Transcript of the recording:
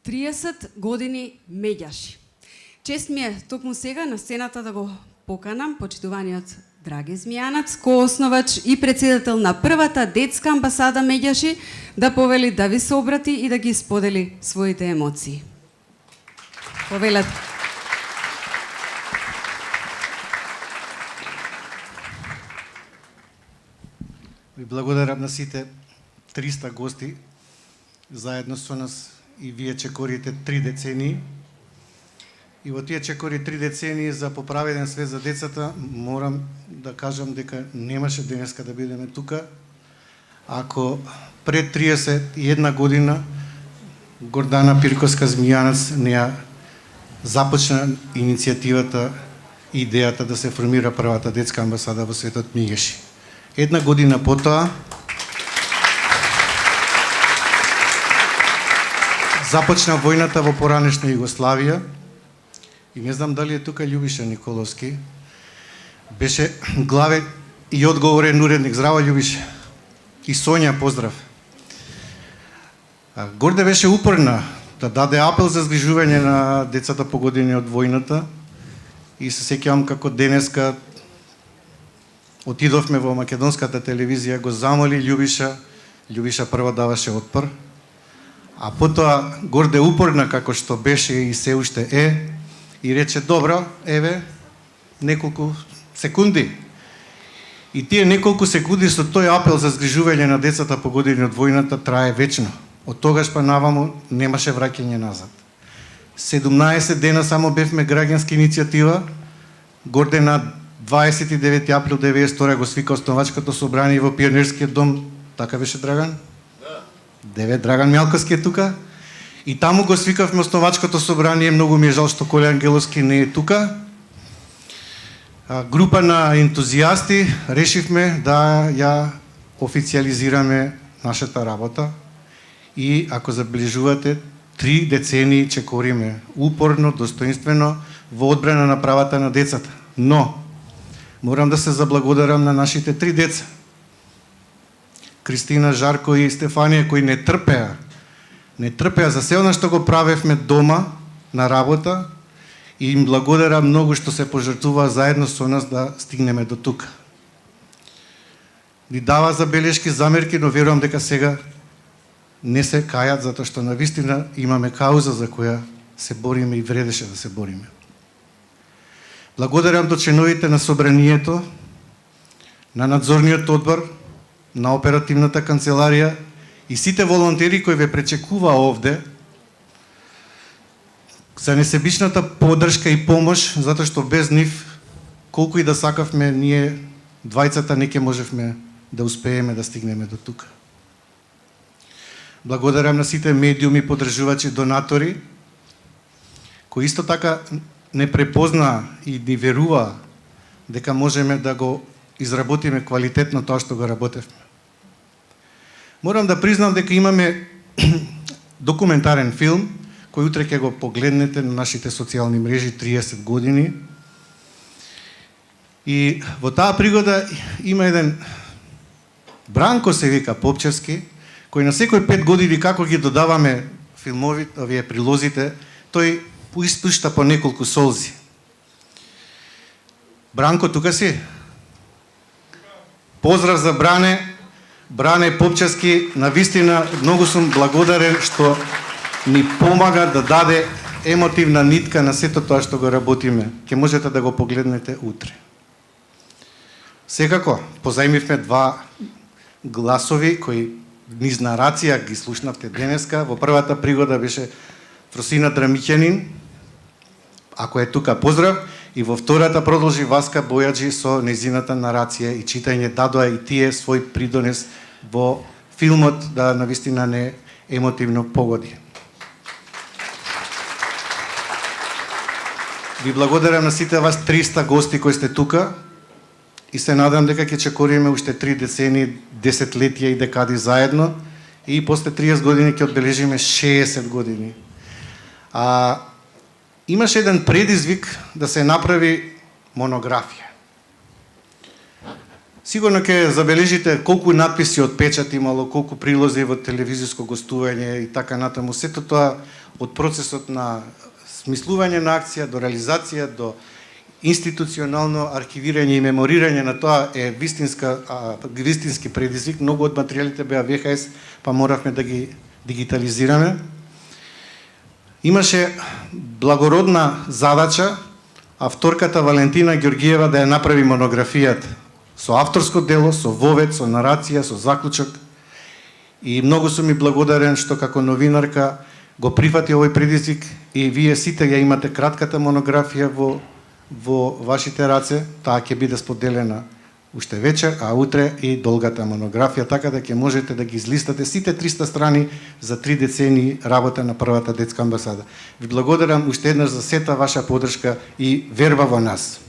30 години меѓаши. Чест ми е токму сега на сцената да го поканам почитуваниот Драге Змијанац, коосновач и председател на првата детска амбасада меѓаши, да повели да ви се обрати и да ги сподели своите емоции. Повелете. Ви благодарам на сите 300 гости заедно со нас и вие чекорите 3 децении. И во тие чекори 3 децении за поправеден свет за децата, морам да кажам дека немаше денеска да бидеме тука, ако пред 31 година Гордана Пирковска Змијанац не ја започна иницијативата и идејата да се формира првата детска амбасада во светот меѓаши. Една година потоа започна војната во поранешна Југославија и не знам дали е тука Љубиша Николовски. Беше главен и одговорен уредник. Здраво, Љубиша. И Сонја, поздрав. Горде беше упорна да даде апел за згрижување на децата погодени од војната и се сеќавам како денеска отидовме во македонската телевизија, го замоли Љубиша прво даваше отпор, а потоа Горде упорна како што беше и се уште е, и рече, добро, еве, неколку секунди. И тие неколку секунди со тој апел за згрижување на децата погодени од војната трае вечно. Од тогаш па наваму немаше враќање назад. 17 дена само бевме граѓанска иницијатива. Горде на 29 април 1992 го свика основачкото собрание во Пионерскиот дом. Така беше, Драган? Да. Драган Мјалковски е тука. И таму го свикавме основачкото собрание. Многу ми е жал што Коле Ангеловски не е тука. Група на ентузијасти решивме да ја официализираме нашата работа. И ако забележувате, 3 децении чекориме упорно, достоинствено во одбрана на правата на децата. Но морам да се заблагодарам на нашите 3 деца. Кристина, Жарко и Стефанија, кои не трпеа за се она што го правевме дома на работа и им благодарам многу што се пожртуваа заедно со нас да стигнеме до тука. Ни дава забелешки, замерки, но верувам дека сега не се кајат затоа што навистина имаме кауза за која се бориме и вредеше да се бориме. Благодарам до членовите на собранието, на надзорниот одбор, на оперативната канцеларија и сите волонтери кои ве пречекуваа овде за несебичната поддршка и помош, затоа што без нив, колку и да сакавме, ние двајцата не ќе можевме да успееме да стигнеме до тука. Благодарам на сите медиуми, поддржувачи, донатори, кои исто така не препознаа и ни веруваа дека можеме да го изработиме квалитетно тоа што го работевме. Морам да признам дека имаме документарен филм, кој утре ќе го погледнете на нашите социјални мрежи, 30 години. И во таа пригода има еден Бранко се вика Попчевски, кој на секој 5 години како ги додаваме филмовите, овие прилозите, тој испушта по неколку солзи. Бранко, тука си? Поздрав за Бране Попчевски, навистина многу сум благодарен што ни помага да даде емотивна нитка на сето тоа што го работиме. Ќе можете да го погледнете утре. Секако, позајмивме 2 гласови кои низ нарација ги слушнавте денеска. Во првата пригода беше Фросина Драмиќанин, ако е тука, поздрав. И во втората продолжи Васка Бојаджи со незината нарација и читање, дадоа и тие свој придонес во филмот да навистина не емотивно погоди. Ви благодарам на сите вас 300 гости кои сте тука и се надам дека ќе чекориме уште 3 децении, 10 летија и декади заедно и после 30 години ќе одбележиме 60 години. Имаше еден предизвик да се направи монографија. Сигурно ќе забележите колку надписи од печат имало, колку прилози во телевизиско гостување и така натаму. Сето тоа од процесот на смислување на акција до реализација, до институционално архивирање и меморирање на тоа е вистински предизвик. Многу од материјалите беа ВХС, па моравме да ги дигитализираме. Имаше благородна задача авторката Валентина Ѓоргиева да ја направи монографијата со авторско дело, со вовед, со нарација, со заклучок. И многу сум ми благодарен што како новинарка го прифати овој предизвик и вие сите ја имате кратката монографија во вашите раце. Таа ќе биде споделена уште вечер, а утре и долгата монографија, така да ќе можете да ги излистате сите 300 страни за 3 децении работа на првата детска амбасада. Ви благодарам уште еднаш за сета ваша поддршка и верба во нас.